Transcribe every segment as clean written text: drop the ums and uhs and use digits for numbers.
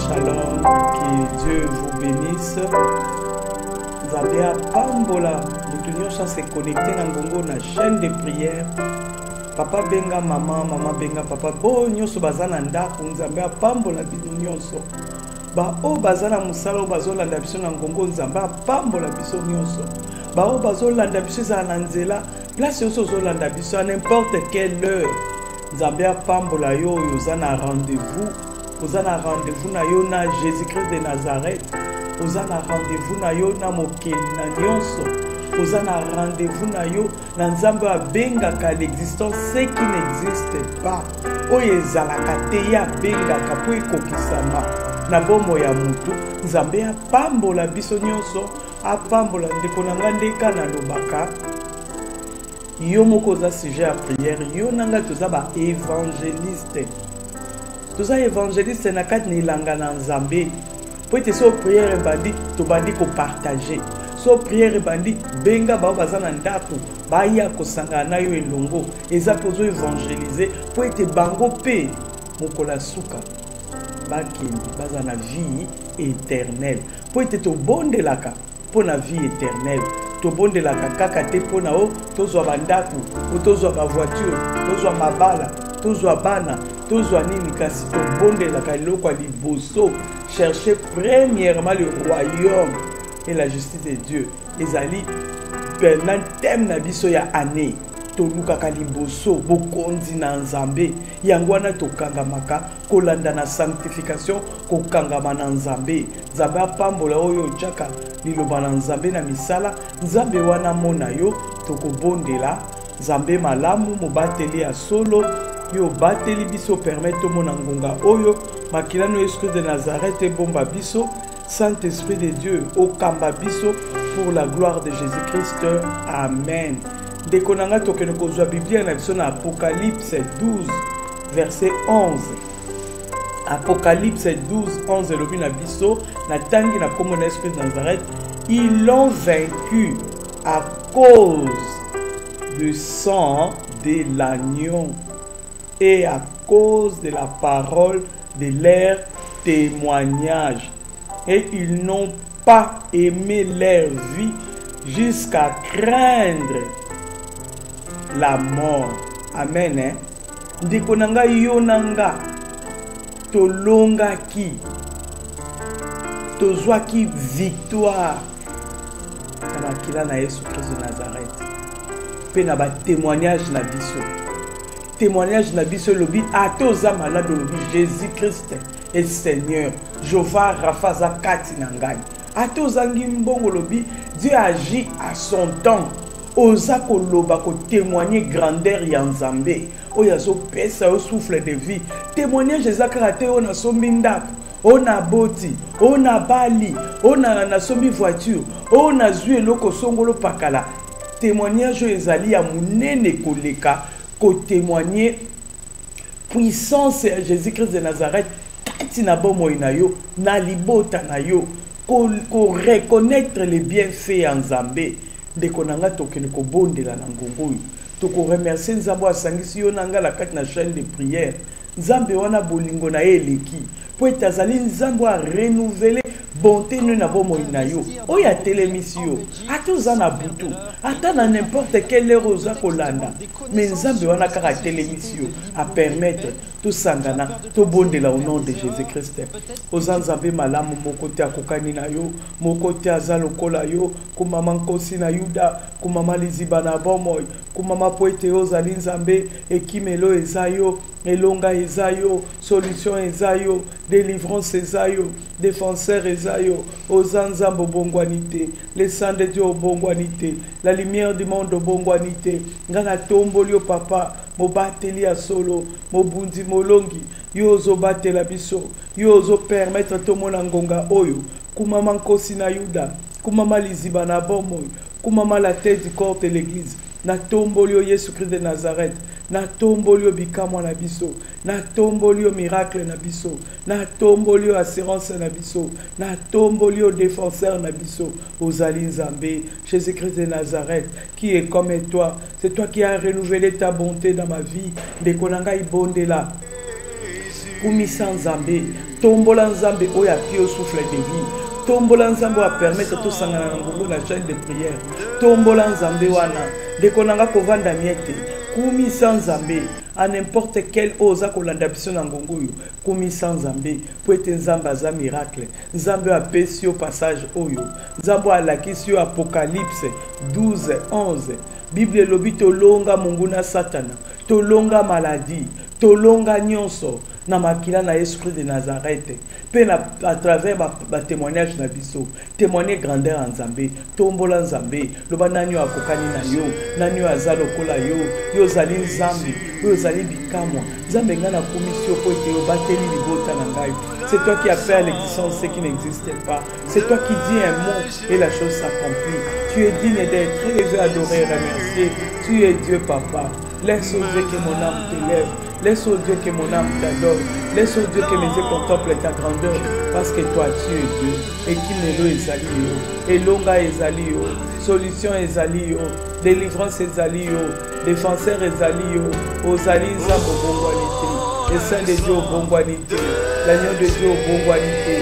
Shalom, que Dieu vous bénisse. Zabea Pambola, nous tenions chance de se connecter dans la chaîne de prière. Papa benga maman, maman benga papa. Bo nyonso bazana ndako, Nzambea Pambola bino nyonso. Ba o bazana musala o bazolanda biso na ngongo Nzambea Pambola biso nyonso. Ba o bazolanda biso za na nzela, place yoso zolanda biso à n'importe quelle heure. Nzambea Pambola yo yozana rendez-vous. Vous avez un rendez-vous na yo na Jésus-Christ de Nazareth. Vous avez un rendez-vous na yo na mokeli na nyonso. Vous avez un rendez-vous na yo na Nzambe abenga ka l'existence ce qui n'existe pas. Oye ezalaka te ya benga ka po ekokisama na bomo ya mutu. Nzambe apambola biso nyonso, apambola ndeko na nga ndeka na lobaka. Yo moko za sujet à prière, yo nanga toza ba évangéliste. Tous les évangélistes na kati ni langa na Nzambe. Pour être so prière bandi to bandi ko partager. So prière bandi benga ba bazana ndako ba ya ko sanga na yo elongo. Eza pozo évangéliser pour être bango pe mokola suka. Ba kindi bazana vie éternelle. Pour être to bonde laka pour la vie éternelle. To bonde laka kaka te pour na o tozwa bandako, tozwa ba voiture, tozwa mabala, tozwa bana. Tous les kasi to bonde la kaloko liboso chercher premièrement le royaume et la justice de Dieu. Ezali pendant thème na biso ya année to luka kaliboso bokonzi na Nzambe yangwana to kangamaka kolanda na sanctification ko kangama na Nzambe. Nzambe apambola oyo chaka liloba na Nzambe na misala Nzambe wana mona yo to ko bondela Nzambe malamu mobateli ya solo. Yo bateli biso permettre mon ngonga oyo makilano esprit de Nazareth et bomba biso Saint-Esprit de Dieu au kamba biso pour la gloire de Jésus-Christ. Amen. Dekonanga tokene kozwa Biblia na biso na Apocalypse 12 verset 11. Apocalypse 12 11 lobi na biso na tangi na komona esprit de Nazareth, ils l'ont vaincu à cause du sang de l'agneau et à cause de la parole de leur témoignage. Et ils n'ont pas aimé leur vie jusqu'à craindre la mort. Amen. Ndikonanga yonanga tolonga ki tozwa ki victoire na makila na Yesu Christ de Nazareth. Pe na ba témoignage na biso. Témoignage na biso lobi atoza malade lobi Jésus Christ est Seigneur. Jova Rafa zakati na ngai. Atoza ngimbongo lobi Dieu agit à son temps. Oza koloba ko témoigner grandeur ya Nzambe. Oyazo pesa au souffle de vie. Témoignage ezakate ona sombi ndako. Ona boti, ona bali, ona na sombi voiture, ona zui loko songolo pakala. Témoignage ezali ya munene koleka. Ko témoigner puissance à Jésus-Christ de Nazareth kati na bomo na yo na libota na yo ko reconnaître les bienfaits en Nzambe de konanga tokene ko bondela na ngongo to ko remercier Nzambe asangisi yo nanga la kati na chaîne de prière Nzambe wana bolingo na eleki po etazali Nzambe a renouveler bonté nous na bomo na yo oya télémission atoza na butu ata na n'importe quelle heure oza kolanda mais Nzambe wana kaka télémission à permettre tout sangana to bondela au nom de Jésus-Christ oza Nzambe malamu moko te akokani na yo moko te aza lokola yo kumama nkosi na Yuda kumama liziba na bomoy kumama poete ozali Nzambe ekimelo ezayo elonga ezayo solution ezayo délivrance ezayo défenseur ezayo oza Nzambe bongwanité le sang de Dieu bongwanité la lumière du monde bongwanité ngana tombolio papa mobateli ya solo mobundi molongi yo zo batela biso yo zo permettre to mona ngonga oyo kumama nkosi na Yuda kumama liziba na bomoy kumama la tête du corps de l'église na tombolio Yesu Christ de Nazareth na tombolio bikamwa na biso na tombolio miracle na biso na tombolio assurance na biso na tombolio défenseur na biso ozali Nzambe Jésus-Christ de Nazareth qui est comme toi, c'est toi qui as renouvelé ta bonté dans ma vie de konanga ibondela kumisa nzambe tombola nzambe oyo apie au souffle de vie tombola nzambe oyo apermettre tosangana na ngongo na chaîne de prière tombola nzambe wana ndeko nanga kovanda miete kumisa nzambe à n'importe quel oza kolanda biso na ngongo oyo kumisa nzambe po ete nzambe aza miracle nzambe apesi yo passage oyo nzambe alakisi yo apocalypse 12:11 bible elobi tolonga monguna satana tolonga maladie tolonga nyonso na makila na Esprit de Nazareth pe na à travers ba témoignage na biso témoigner grandeur en Nzambe tombola Nzambe loba nanyo akokani na yo nanyo azalo kola yo yo zali Nzambe yo zali bikamwa Nzambe ngana komisio po ete yo bateli libota na ngai c'est toi qui as fait à l'existence ce qui n'existait pas c'est toi qui dis un mot et la chose s'accomplit tu es digne d'être élevé adoré remercié tu es Dieu papa laisse au Dieu que mon âme t'élève. Laisse au Dieu que mon âme t'adore. Laisse au Dieu que mes yeux contemplent ta grandeur. Parce que toi, tu es Dieu. Et qu'il ne lo ezali yo. Elonga ezali yo. Solution ezali yo. Délivrance ezali yo. Défenseur ezali yo. Ozali nzambo bongwanité. Le Saint de Dieu bongwanité. L'agneau de Dieu bongwanité.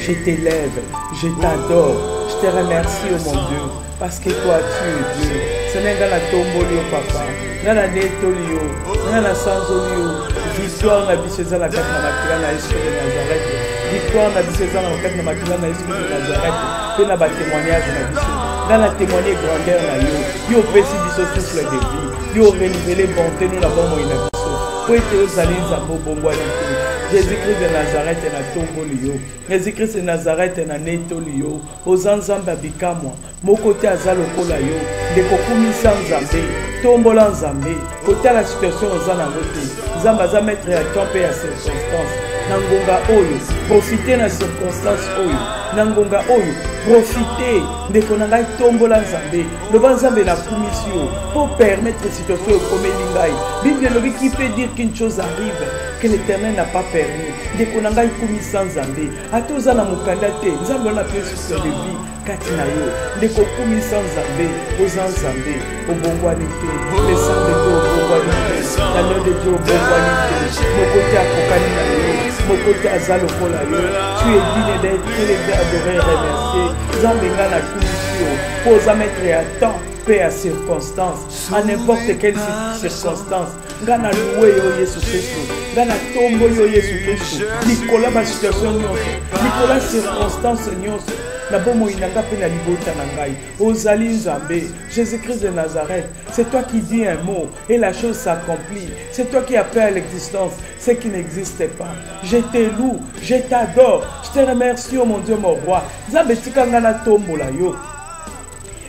Je t'élève. Je t'adore. Je te remercie, oh mon Dieu. Parce que toi, tu es Dieu. Seigneur, dans la tomboli, oh papa. Dans la netolio. Dans la sanzolio. Victoire na biso za la carte na makila na Esprit de Nazareth. Victoire na biso za la carte na makila na Esprit de Nazareth. Pe na ba témoignage na biso. Dans la témoigner grandeur na yo. Yo pesi biso souffle de vie. Yo renouveler bonté nous la bonne na biso. Po ete ozali nzambo bongwanité. Jésus-Christ de Nazareth na tomboli yo. Jésus-Christ de Nazareth na netoli yo. Ozanzamba bikamwa. Mokote azalo kola yo. Ndeko kumisa nzambe. Tombola nzambe. Kota la situation ozana ngote. Nzamba aza maître ya temps pe ya circonstance. Nangonga oyo. Profiter na circonstance oyo. Nangonga oyo. Profiter. Ndeko na ngai tombola nzambe. Loba nzambe na kumisio. Pour permettre situation yo komeli ngai. Bible lobi qui peut dire qu'une chose arrive que l'Éternel n'a pas permis. Ndeko na ngai kumisa nzambe. Ata oza na mokanda te. Nzambe wana pe sur de vie. Kati na yo. Ndeko kumisa nzambe. Oza nzambe. Obongwani te. Le sang de Dieu obongwani te. L'agneau de Dieu obongwani te. Mokote akokani na yo. Mokote azalo kola yo. Tu es digne d'être élevé, adoré, remercié. Nzambe nga na kumisio. Posa mettre à temps. Paix à circonstance, à n'importe quelle circonstance. Gana loué yo Yesu Christo. Gana tombo yo Yesu Christo. Nicolas ma situation nyonso. Nicolas circonstance nyonso. Na bomo inanga pe na libota na ngai. Ozali Nzambe, Jésus-Christ de Nazareth. C'est toi qui dis un mot et la chose s'accomplit. C'est toi qui appelles à l'existence ce qui n'existait pas. Je te loue, je t'adore. Je te remercie, oh mon Dieu, mon roi. Nzambe tikanga na tombo la yo.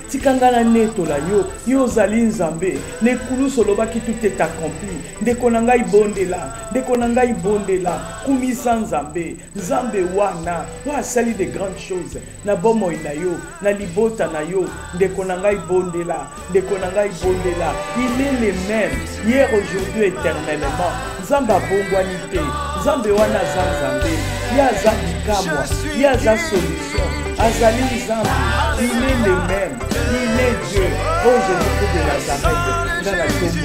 Tikangana netola yo yo zali Nzambe nekulu soloba ki tout est accompli ndeko na ngai bondela ndeko na ngai bondela kumisa Nzambe Nzambe wana wa sali de grandes choses na bomo na yo na libota na yo ndeko na ngai bondela ndeko na ngai bondela il est le même hier aujourd'hui éternellement Nzambe bongwani te Nzambe wana za Nzambe ya za bikamwa ya za solution azali Nzambe il est le même il est Dieu. Oh Jésus-Christ de Nazareth, dans la tombe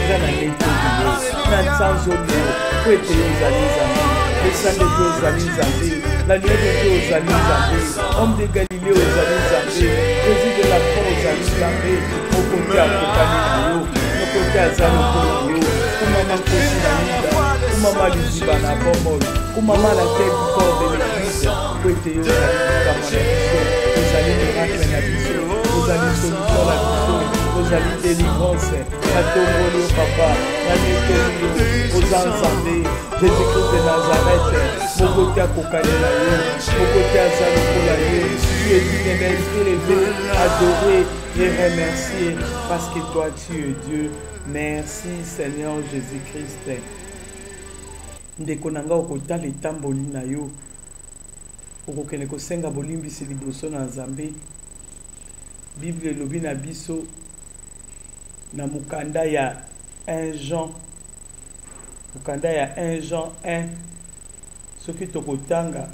dans la nettoyo, dans la sanzolio, prête aux Alizambi, le sang de Dieu aux Alizambi, la nuit de Dieu aux Alizambi, homme de Galilée aux Alizambi, Jésus de la croix aux Alizambi, au côté à Kokaninayo, au côté à Zanokonayo, au maman Kosinanida, au maman Luzibana Bomol, au maman la tête du corps de l'église, prête aux Alizambi, aux Alizambi, aux allez solution la mission, aux allez délivrance, à Tombolio papa, à Netolio, aux Nzambe, Jésus-Christ de Nazareth, mon côté à Kokanelayo, mon côté à Salokolayo, tu es digne d'être élevé, adoré et remercié, parce que toi tu es Dieu. Merci Seigneur Jésus-Christ. Ndeko nanga okotala etamboli na yo, okokende kosenga bolimbisi liboso na Nzambe. Bible lobi na biso na mukanda ya 1 Jean mukanda ya 1 Jean 1 soki tokotanga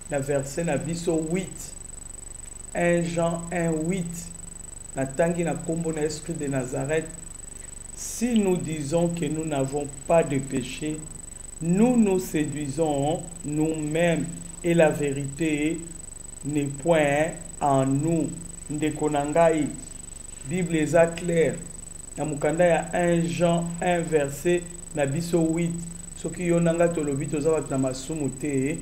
na verset na biso 8 1 Jean 1 8 na tangi na kombo na Esprit de Nazareth. Si nous disons que nous n'avons pas de péché, Nous nous séduisons nous-mêmes et la vérité n'est point en nous. Ndekonangai. Bible est claire. Na mukanda ya 1 Jean 1 verset na biso 8. Soki yonanga tolobi tozabat na masumu te,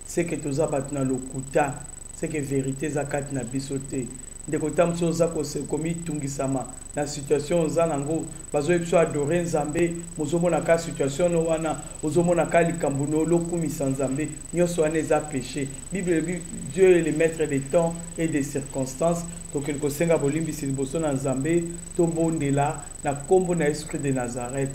c'est que tozabat na lokuta, c'est que vérité zakat na biso te. Ndeko tamso zako se komi tungisama na situation zanango bazo ebiso adorer Nzambe mozomona ka situation no wana ozomona ka likambo no lokumisa Nzambe nyoso wana eza péché. Bible Dieu est le maître des temps et des circonstances. Donc il kosenga bolimbisi liboso na Nzambe to bondela na kombo na Esprit de Nazareth.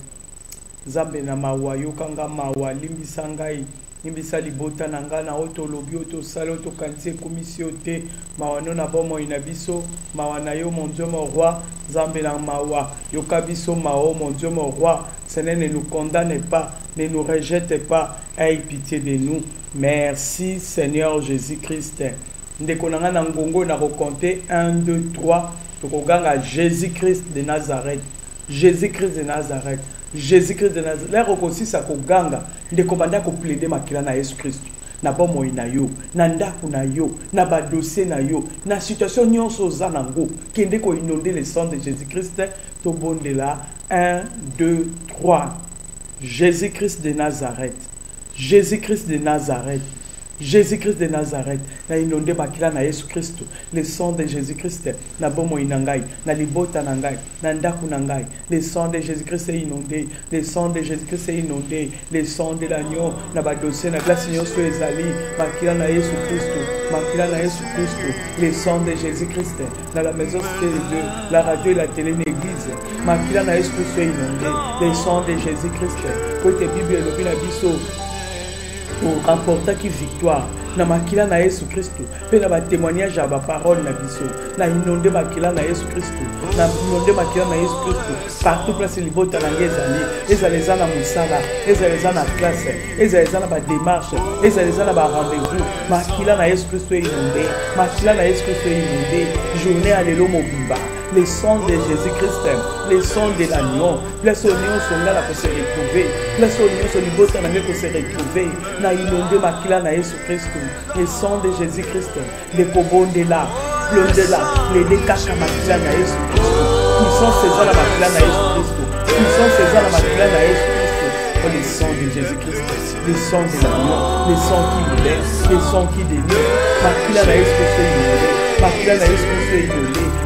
Nzambe na mawa yokanga mawa limbisa ngai nimbisa libota na nga na oto lobi oto sala oto kantie komisio te mawa no na bomo ina biso mawa na yo mon Dieu mon roi. Nzambe na mawa yoka biso mawa mon Dieu mon roi. Seigneur, ne nous condamne pas, ne nous rejette pas, aie pitié de nous. Merci Seigneur Jésus-Christ. Ndeko na nga na ngongo na reconter 1 2 3 tokoganga Jésus-Christ de Nazareth. Jésus-Christ de Nazareth. Jésus-Christ de Nazareth. Là aussi ça koganga ndeko banda ko plaider makila na Yesu Christ. Na bomo ina yo, na ndaku na yo, na ba dossier na yo, na situation nyonso za nango, kende ko inonder le sang de Jésus-Christ to bondela 1 2 3. Jésus-Christ de Nazareth. Jésus-Christ de Nazareth. Jésus-Christ de Nazareth, na inonde makila na Yesu Christ, le sang de Jésus-Christ, na bomo inangai, na libota nangai, na ndaku nangai, le sang de Jésus-Christ est inondé, le sang de Jésus-Christ est inondé, le sang de l'agneau, na badossé, na glace nyonso ezali, makila na Yesu Christ, makila na Yesu Christ, le sang de Jésus-Christ, na la maison Cité de Dieu, la radio et la télé l'église, makila na Yesu Christ est inondé, le sang de Jésus-Christ, côté Bible et le biso, pour remporter qui victoire na makila na Yesu Christ pe na ba témoignage à ba parole na biso na inonde makila na Yesu Christ na inonde makila na Yesu Christ partout place libota na ngezali ezaleza na musala ezaleza na classe ezaleza na ba démarche ezaleza na ba rendez-vous makila na Yesu Christ inonde makila na Yesu Christ inonde journée à l'élo mobimba le sang de Jésus-Christ, le sang de l'agneau, place au lion son là pour se retrouver, place au lion son libota na pour se retrouver, na inondé makila na Yesu Christ, le sang de Jésus-Christ, le kobon de là, le de là, les décacha makila na Yesu Christ, puissance César la makila na Yesu Christ, puissance César la makila na Yesu Christ, le sang de Jésus-Christ, le sang de l'agneau, le sang qui libère, le sang qui délivre, makila na Yesu Christ, makila na Yesu Christ,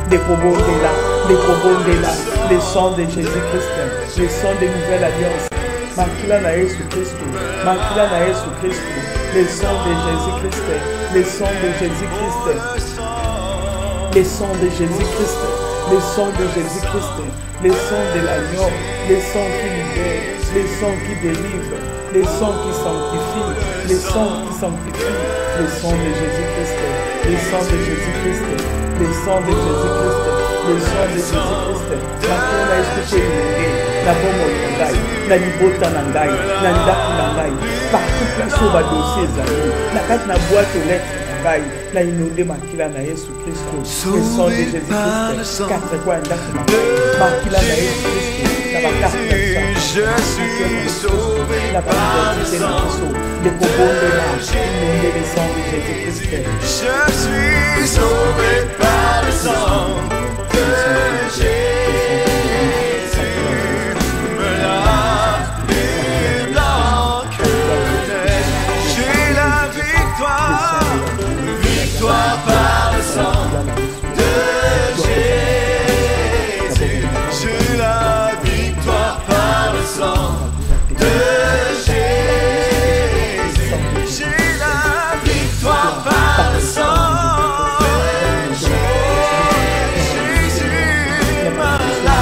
les combos de là, les combos de là, le sang de Jésus-Christ, le sang de nouvelle alliance, makila na Yesu Christ, makila na Yesu Christ, le sang de Jésus-Christ, le sang de Jésus-Christ, le sang de Jésus-Christ, le sang de Jésus-Christ, le sang de l'agneau, le sang qui libère, le sang qui délivre, le sang qui sanctifie, le sang qui sanctifie, le sang de Jésus-Christ, le sang de Jésus-Christ, le sang de Jésus-Christ, le sang de Jésus-Christ, la kola escuché la bomo nangai, la libota nangai, la ndaku nangai, partout place au dossier zali, la carte na boîte aux lettres nangai, la inondé makila na Yesu Christ, le sang de Jésus-Christ, 4 coins ndaku nangai, makila na Yesu Christ, la carte je suis sauvé la par le sang, les cobons de l'âge, inondé le sang de Jésus-Christ, je suis sauvé par le sang de Jésus. J'ai la victoire, victoire par le sang de Jésus. J'ai la victoire par le sang de Jésus. J'ai la victoire par le sang de Jésus. Jésus m'a la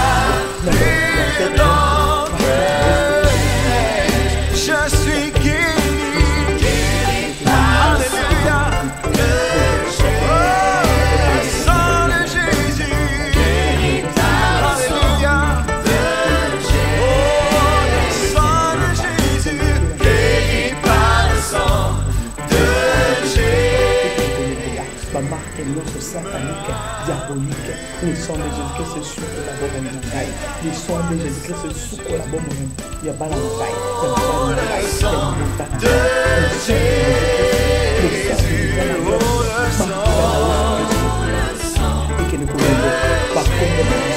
je suis guéri. Alléluia. marque nyonso satanique diabolique le sang de Jésus-Christ sukola bomoi na ngai le sang de Jésus-Christ sukola bomoi ya bana na ngai ya bana na ngai ya mota na ngai le sang de Jésus-Christ et que nous pouvons par contre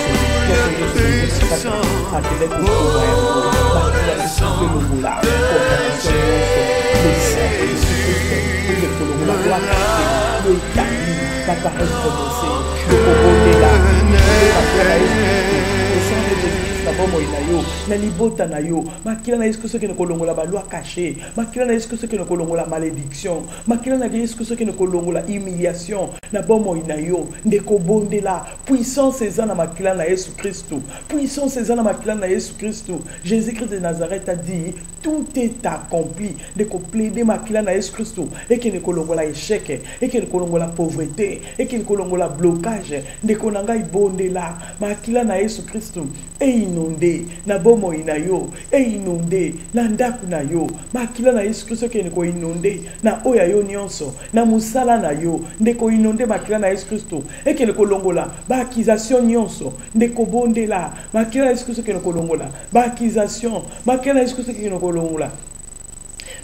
na libota na yo makila na Yesu soki na kolongola ba loi caché makila na Yesu soki na kolongola malédiction makila na Yesu soki na kolongola humiliation na bomoi na yo ndeko bondela puissance eza na makila na Yesu Christo puissance eza na makila na Yesu Christo Jésus-Christ de Nazareth a dit tout est accompli ndeko plaider makila na Yesu Christo et que ne kolongola échec et que ne kolongola pauvreté et que ne kolongola blocage ndeko nanga ibondela makila na Yesu Christo et inondé na bomoi na yo et inondé na ndaku na yo makila na Yesu Christo ke ne ko inondé na oya yo nyonso na musala na yo ndeko inondé makila na Yesu Christo et que ne kolongola ba accusation nyonso ndeko bondela makila na Yesu Christo ke ne kolongola ba accusation makila na Yesu Christo ke ne kolongola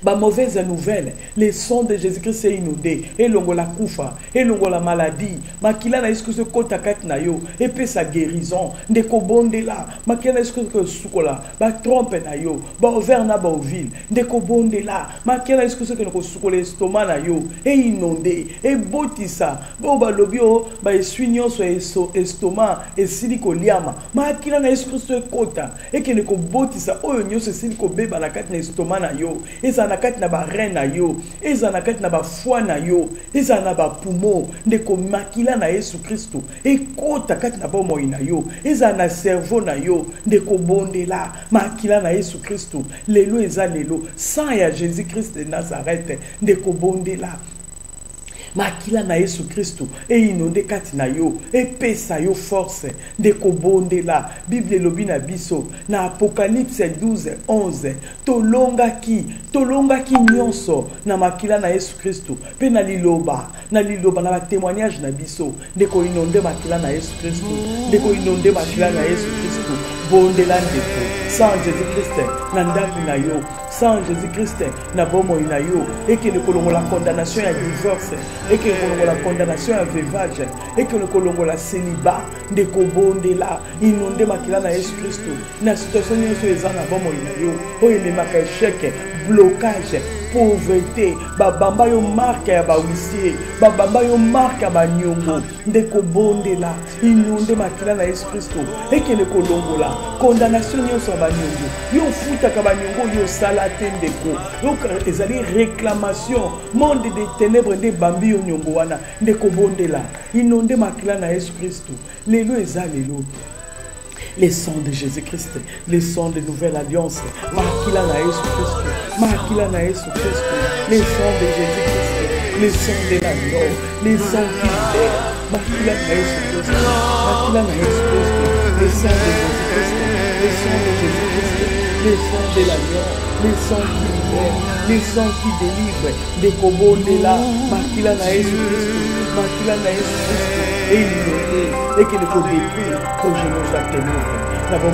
ba mauvaise nouvelle les sons de Jésus-Christ est inondé et longola kufa et longola maladie makila na Yesu Christ kota kati na yo et pe sa guérison ndeko bondela makila na Yesu Christ sukola ba trompe na yo ba ouvert na ba ovile ndeko bondela makila na Yesu Christ ko sukola estomac na yo et inondé et botisa bo ba lobio ba eswinyo so estomac et siliko liama makila na Yesu Christ kota et que ne ko botisa oyo nyonso siliko beba na kati na estomac na yo et na kati na ba rein na yo eza na kati na ba foie na yo eza na ba poumon ndeko makila na Yesu Kristo ekota kati na bomoi na yo eza na cerveau na yo ndeko bondela makila na Yesu Kristo lelo eza lelo sang ya Jésus-Christ de Nazareth ndeko bondela makila na Yesu Kristo e inonde kati na yo e pesa yo force de kobondela Bible lobi na biso na Apocalypse 12:11 tolonga ki nyonso na makila na Yesu Kristo pe na liloba na ba témoignage na biso de ko inonde makila na Yesu Kristo de ko inonde makila na Yesu Kristo bondela ndeko sans Jésus-Christ na ndaku na yo sans Jésus-Christ na bomoi na yo et que le kolongo la condamnation à divorce et que le kolongo la condamnation à veuvage et que le kolongo la célibat de kobondela inonde makila na Yesu Kristo na situation nyonso eza na bomoi na yo oyo ememaka échec blocage pauvreté babamba yo marque ya bahuissier babamba yo marque ya banyongo ndeko bondela inonde makila na Yesu Kristo ekele kolongola condamnation nyonso ya banyongo yo futaka banyongo yo sala te ndeko yo ezali réclamation monde des ténèbres nde bambi yo nyongo wana ndeko bondela inonde makila na Yesu Kristo lelo eza lelo les sons de Jésus-Christ, les sons de Nouvelle Alliance, Makila na Yesu Christ, Makila na Yesu Christ, les sons de Jésus-Christ, les sons de la mort, les sons qui libèrent, Makila na Yesu Christ, Makila na Yesu Christ, les sons de Jésus-Christ, les sons de Jésus-Christ, les sons de la mort, les sons qui libèrent, les sons qui délivrent, des kobos de là, Makila na Yesu Christ, Makila na Yesu Christ, et il et que le faut détruire au genou soit ténèbre. Nous avons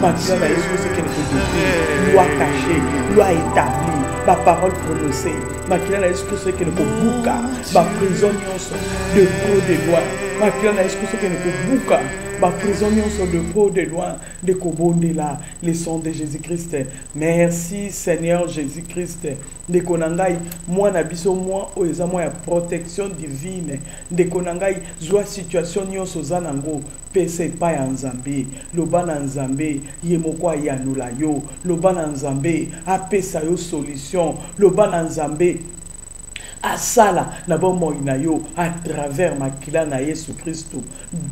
maintenant Yesu Christ que le faut détruire, loi cachée, loi établie, ma parole prononcée. Makila na Yesu Christ que le faut bouka, ma prison de pro de loi. Makila na Yesu Christ que le faut bouka. Ma prisonniers sont de pro de loin, de Kobondela, les sons de Jésus-Christ. Merci Seigneur Jésus-Christ. De Konangai, moi n'abisso moi, oza moi ya protection divine. De Konangai, joie situation nyonso zanango, pese pa ya Nzambe, loba na Nzambe, yemokwa ya nula yo, loba na Nzambe, apesa yo solution, loba na Nzambe. Asala na bomo inayo à travers makila na Yesu Christo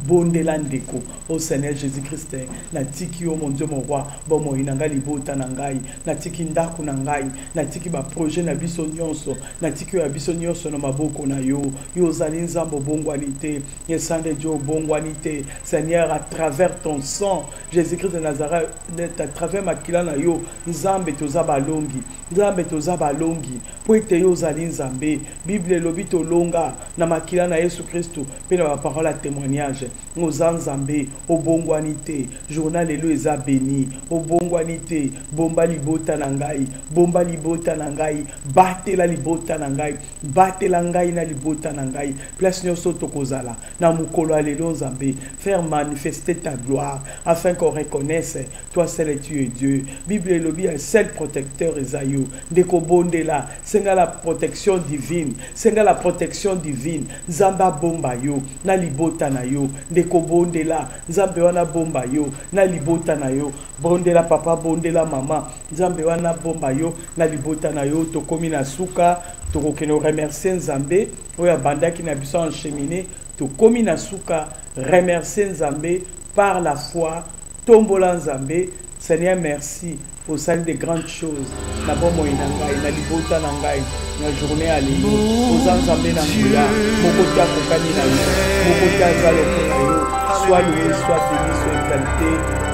bondela ndeko au Seigneur Jésus-Christ na tiki o mon Dieu mon roi bomo inanga libota na ngai na tiki ndaku na ngai na tiki ba projet na biso nyonso na tiki ya biso nyonso na maboko na yo yo zali nzambo bongwanité yesande Dieu bongwanité Seigneur à travers ton sang Jésus-Christ de Nazareth à travers makila na yo nzambe toza balongi nzambe toza balongi po ete yo ozali nzambe. Bible elobi tolonga na makila na Yesu Kristu pe na parole à témoignage oza nzambe obongwani te. Journal elo eza béni obongwani te. Bomba libota na ngai, bomba libota na ngai, batela libota na ngai, batela ngai na libota na ngai. Place nyonso tokozala na mukolo alelo nzambe, faire manifester ta gloire afin qu'on reconnaisse toi seul et tu es Dieu. Bible elobi un seul protecteur ezayo ndeko bondela senga la protection divine, senga la protection divine. Nzamba bomba yo na libota na yo ndeko bondela, nzambe wana bomba yo na libota na yo, bondela papa bondela mama, nzambe wana bomba yo na libota na yo. Tokomi na suka tokokeno remercier nzambe oya bandaki na biso en cheminée, tokomi na suka remercier nzambe par la foi. Tombola nzambe. Seigneur, merci au salut de grandes choses. Na bomo inangai, na libota nangai, na journée à l'île. Aux nzambe nanguya, mokotia kokani na yo, mokotia zaloko na yo. Sois loué, sois béni, sois exalté.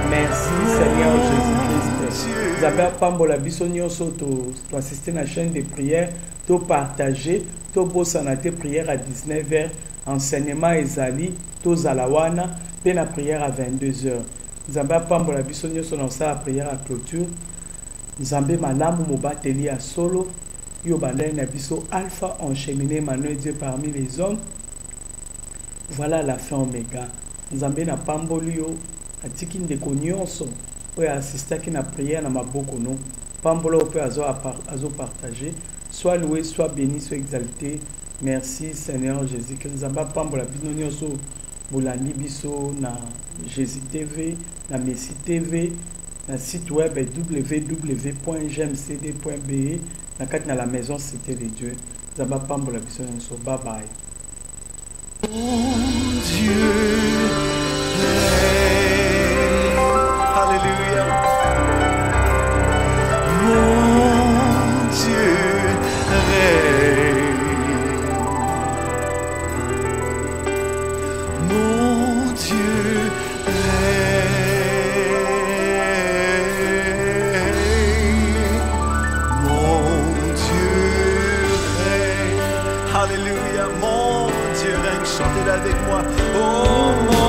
Merci Seigneur Jésus-Christ. Nzambe apambola biso nyonso to assister na chaîne de prière, to partager, to bosana te prière à 19h, enseignement ezali, to zalawana, pe na prière à 22h. Nzambe apambola biso nyonso na osala prière à clôture. Nzambe malamu mobateli ya solo yo bandai na biso alpha encheminé Manuel Dieu parmi les hommes. Voilà la fin oméga. Nzambe na pamboli yo atiki ndeko nyonso oyo assistaki na prière na maboko no. Pambola ope azo partager. Sois loué, sois béni, sois exalté. Merci Seigneur Jésus-Christ. Nzambe apambola biso nyonso bolandi biso na Jésus TV, na Messi TV, na site web www.gmcd.be, na kati na la maison Cité de Dieu. Zamba pambola biso nyonso. Bye bye. Dieu règne. Alléluia. Mon Dieu règne. Mon Dieu règne. Mon Dieu règne. Alléluia. Mon Dieu règne. Chantez-le avec moi. Oh mon